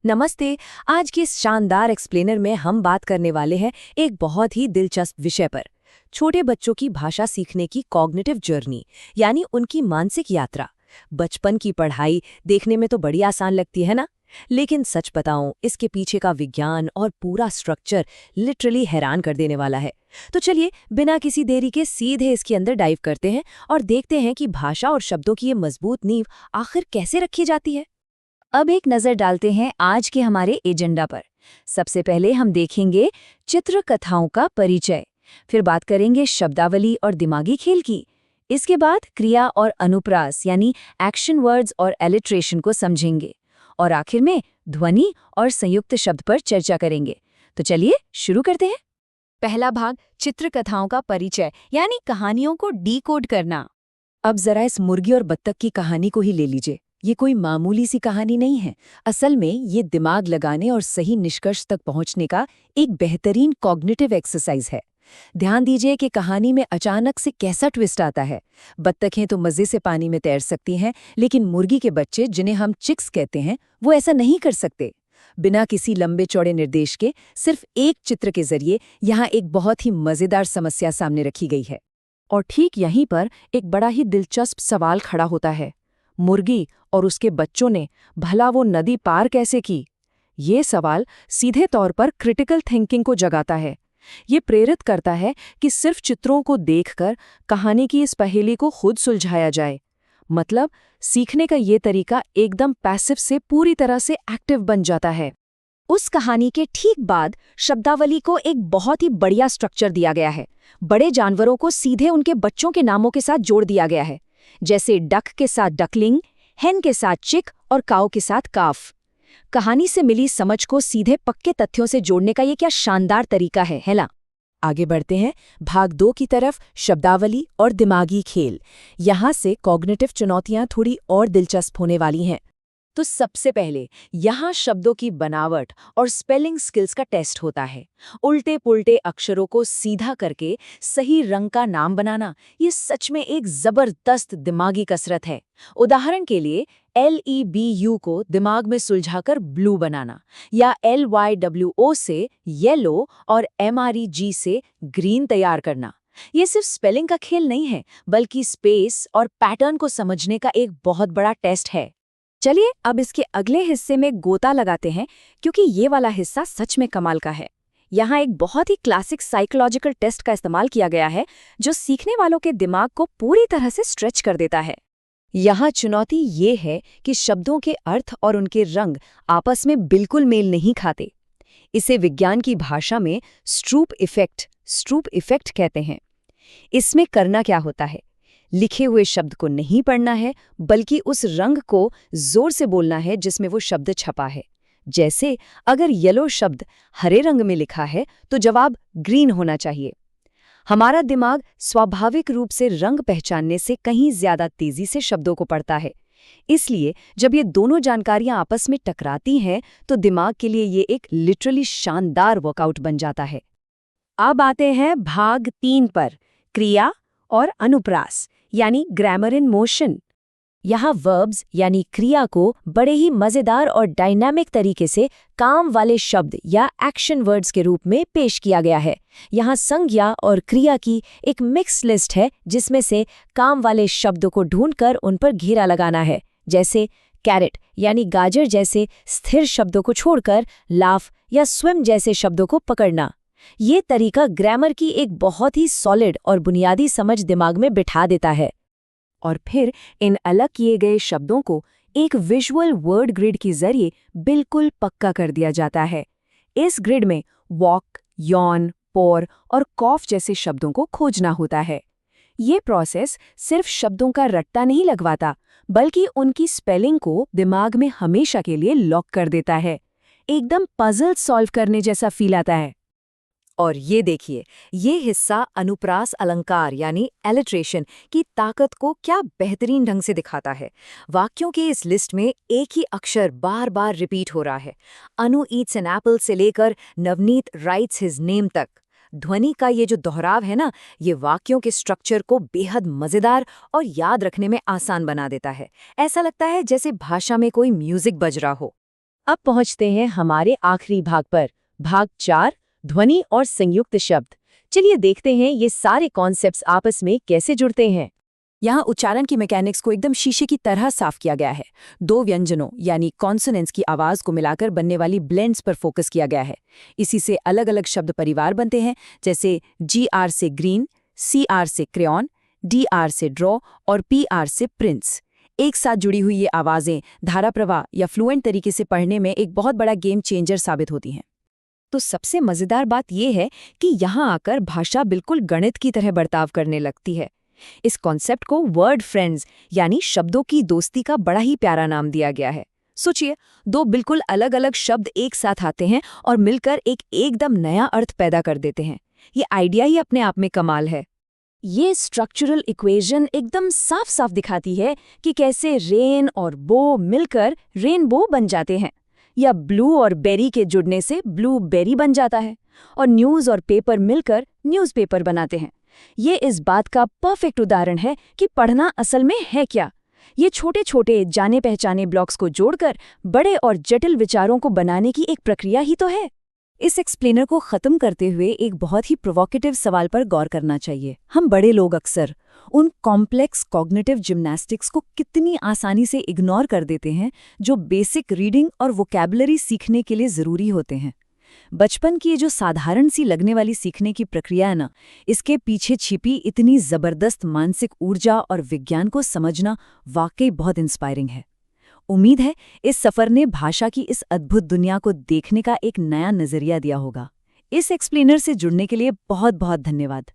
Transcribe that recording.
नमस्ते। आज की इस शानदार एक्सप्लेनर में हम बात करने वाले हैं एक बहुत ही दिलचस्प विषय पर। छोटे बच्चों की भाषा सीखने की कॉग्निटिव जर्नी, यानी उनकी मानसिक यात्रा। बचपन की पढ़ाई देखने में तो बड़ी आसान लगती है ना, लेकिन सच बताऊं, इसके पीछे का विज्ञान और पूरा स्ट्रक्चर लिटरली हैरान कर देने वाला है। तो चलिए बिना किसी देरी के सीधे इसके अंदर डाइव करते हैं और देखते हैं कि भाषा और शब्दों की ये मजबूत नींव आखिर कैसे रखी जाती है। अब एक नजर डालते हैं आज के हमारे एजेंडा पर। सबसे पहले हम देखेंगे चित्र कथाओं का परिचय, फिर बात करेंगे शब्दावली और दिमागी खेल की। इसके बाद क्रिया और अनुप्रास यानी एक्शन वर्ड्स और एलिट्रेशन को समझेंगे, और आखिर में ध्वनि और संयुक्त शब्द पर चर्चा करेंगे। तो चलिए शुरू करते हैं। पहला भाग, चित्र कथाओं का परिचय यानी कहानियों को डीकोड करना। अब जरा इस मुर्गी और बत्तख की कहानी को ही ले लीजिए। ये कोई मामूली सी कहानी नहीं है। असल में ये दिमाग लगाने और सही निष्कर्ष तक पहुंचने का एक बेहतरीन कॉग्निटिव एक्सरसाइज है। ध्यान दीजिए कि कहानी में अचानक से कैसा ट्विस्ट आता है। बत्तखें तो मजे से पानी में तैर सकती हैं, लेकिन मुर्गी के बच्चे, जिन्हें हम चिक्स कहते हैं, वो ऐसा नहीं कर सकते। बिना किसी लंबे चौड़े निर्देश के, सिर्फ एक चित्र के जरिए यहाँ एक बहुत ही मजेदार समस्या सामने रखी गई है। और ठीक यहीं पर एक बड़ा ही दिलचस्प सवाल खड़ा होता है। मुर्गी और उसके बच्चों ने भला वो नदी पार कैसे की? ये सवाल सीधे तौर पर क्रिटिकल थिंकिंग को जगाता है। ये प्रेरित करता है कि सिर्फ चित्रों को देखकर कहानी की इस पहेली को खुद सुलझाया जाए। मतलब सीखने का ये तरीका एकदम पैसिव से पूरी तरह से एक्टिव बन जाता है। उस कहानी के ठीक बाद शब्दावली को एक बहुत ही बढ़िया स्ट्रक्चर दिया गया है। बड़े जानवरों को सीधे उनके बच्चों के नामों के साथ जोड़ दिया गया है, जैसे डक के साथ डकलिंग, हेन के साथ चिक और काऊ के साथ काफ। कहानी से मिली समझ को सीधे पक्के तथ्यों से जोड़ने का ये क्या शानदार तरीका है ना? आगे बढ़ते हैं भाग 2 की तरफ, शब्दावली और दिमागी खेल। यहाँ से कॉग्निटिव चुनौतियाँ थोड़ी और दिलचस्प होने वाली हैं। तो सबसे पहले यहाँ शब्दों की बनावट और स्पेलिंग स्किल्स का टेस्ट होता है। उल्टे पुल्टे अक्षरों को सीधा करके सही रंग का नाम बनाना, ये सच में एक जबरदस्त दिमागी कसरत है। उदाहरण के लिए LEBU को दिमाग में सुलझाकर ब्लू बनाना, या LYWO से येलो और MREG से ग्रीन तैयार करना। ये सिर्फ स्पेलिंग का खेल नहीं है, बल्कि स्पेस और पैटर्न को समझने का एक बहुत बड़ा टेस्ट है। चलिए अब इसके अगले हिस्से में गोता लगाते हैं, क्योंकि ये वाला हिस्सा सच में कमाल का है। यहाँ एक बहुत ही क्लासिक साइकोलॉजिकल टेस्ट का इस्तेमाल किया गया है, जो सीखने वालों के दिमाग को पूरी तरह से स्ट्रेच कर देता है। यहाँ चुनौती ये है कि शब्दों के अर्थ और उनके रंग आपस में बिल्कुल मेल नहीं खाते। इसे विज्ञान की भाषा में स्ट्रूप इफेक्ट कहते हैं। इसमें करना क्या होता है? लिखे हुए शब्द को नहीं पढ़ना है, बल्कि उस रंग को जोर से बोलना है जिसमें वो शब्द छपा है। जैसे अगर येलो शब्द हरे रंग में लिखा है, तो जवाब ग्रीन होना चाहिए। हमारा दिमाग स्वाभाविक रूप से रंग पहचानने से कहीं ज्यादा तेजी से शब्दों को पढ़ता है। इसलिए जब ये दोनों जानकारियां आपस में टकराती हैं, तो दिमाग के लिए ये एक लिटरली शानदार वर्कआउट बन जाता है। अब आते हैं भाग 3 पर, क्रिया और अनुप्रास यानी ग्रामर इन मोशन। यहाँ वर्ब्स यानी क्रिया को बड़े ही मजेदार और डायनामिक तरीके से काम वाले शब्द या एक्शन वर्ड्स के रूप में पेश किया गया है। यहाँ संज्ञा और क्रिया की एक मिक्स लिस्ट है, जिसमें से काम वाले शब्दों को ढूंढकर उन पर घेरा लगाना है। जैसे कैरेट यानी गाजर जैसे स्थिर शब्दों को छोड़कर लाफ या स्विम जैसे शब्दों को पकड़ना। ये तरीका ग्रामर की एक बहुत ही सॉलिड और बुनियादी समझ दिमाग में बिठा देता है। और फिर इन अलग किए गए शब्दों को एक विजुअल वर्ड ग्रिड के जरिए बिल्कुल पक्का कर दिया जाता है। इस ग्रिड में वॉक, यॉन, पोर और कॉफ जैसे शब्दों को खोजना होता है। ये प्रोसेस सिर्फ शब्दों का रट्टा नहीं लगवाता, बल्कि उनकी स्पेलिंग को दिमाग में हमेशा के लिए लॉक कर देता है। एकदम पजल सॉल्व करने जैसा फील आता है। और ये देखिए, ये हिस्सा अनुप्रास अलंकार यानी एलिट्रेशन की ताकत को क्या बेहतरीन ढंग से दिखाता है। वाक्यों के इस लिस्ट में एक ही अक्षर बार बार रिपीट हो रहा है। अनु ईट्स एन एप्पल से लेकर नवनीत राइट्स हिज नेम तक। ध्वनि का ये जो दोहराव है ना, ये वाक्यों के स्ट्रक्चर को बेहद मजेदार और याद रखने में आसान बना देता है। ऐसा लगता है जैसे भाषा में कोई म्यूजिक बज रहा हो। अब पहुंचते हैं हमारे आखिरी भाग पर, भाग 4, ध्वनि और संयुक्त शब्द। चलिए देखते हैं ये सारे कॉन्सेप्ट्स आपस में कैसे जुड़ते हैं। यहाँ उच्चारण की मैकेनिक्स को एकदम शीशे की तरह साफ किया गया है। दो व्यंजनों यानी कॉन्सोनेंट्स की आवाज को मिलाकर बनने वाली ब्लेंड्स पर फोकस किया गया है। इसी से अलग अलग शब्द परिवार बनते हैं, जैसे GR से ग्रीन, CR से क्रेयॉन, DR से ड्रॉ और PR से प्रिंस। एक साथ जुड़ी हुई ये आवाजें धारा प्रवाह या फ्लुएंट तरीके से पढ़ने में एक बहुत बड़ा गेम चेंजर साबित होती हैं। तो सबसे मजेदार बात यह है कि यहाँ आकर भाषा बिल्कुल गणित की तरह बर्ताव करने लगती है। इस कॉन्सेप्ट को वर्ड फ्रेंड्स यानी शब्दों की दोस्ती का बड़ा ही प्यारा नाम दिया गया है। सोचिए, दो बिल्कुल अलग अलग शब्द एक साथ आते हैं और मिलकर एक एकदम नया अर्थ पैदा कर देते हैं। ये आइडिया ही अपने आप में कमाल है। ये स्ट्रक्चरल इक्वेशन एकदम साफ साफ दिखाती है कि कैसे रेन और बो मिलकर रेनबो बन जाते हैं, या ब्लू और बेरी के जुड़ने से ब्लू बेरी बन जाता है, और न्यूज़ और पेपर मिलकर न्यूज़पेपर बनाते हैं। ये इस बात का परफेक्ट उदाहरण है कि पढ़ना असल में है क्या। ये छोटे छोटे जाने पहचाने ब्लॉक्स को जोड़कर बड़े और जटिल विचारों को बनाने की एक प्रक्रिया ही तो है। इस एक्सप्लेनर को खत्म करते हुए एक बहुत ही प्रोवोकेटिव सवाल पर गौर करना चाहिए। हम बड़े लोग अक्सर उन कॉम्प्लेक्स कॉग्निटिव जिम्नास्टिक्स को कितनी आसानी से इग्नोर कर देते हैं जो बेसिक रीडिंग और वोकैबुलरी सीखने के लिए ज़रूरी होते हैं। बचपन की ये जो साधारण सी लगने वाली सीखने की प्रक्रिया है ना, इसके पीछे छिपी इतनी ज़बरदस्त मानसिक ऊर्जा और विज्ञान को समझना वाकई बहुत इंस्पायरिंग है। उम्मीद है इस सफ़र ने भाषा की इस अद्भुत दुनिया को देखने का एक नया नज़रिया दिया होगा। इस एक्सप्लेनर से जुड़ने के लिए बहुत बहुत धन्यवाद।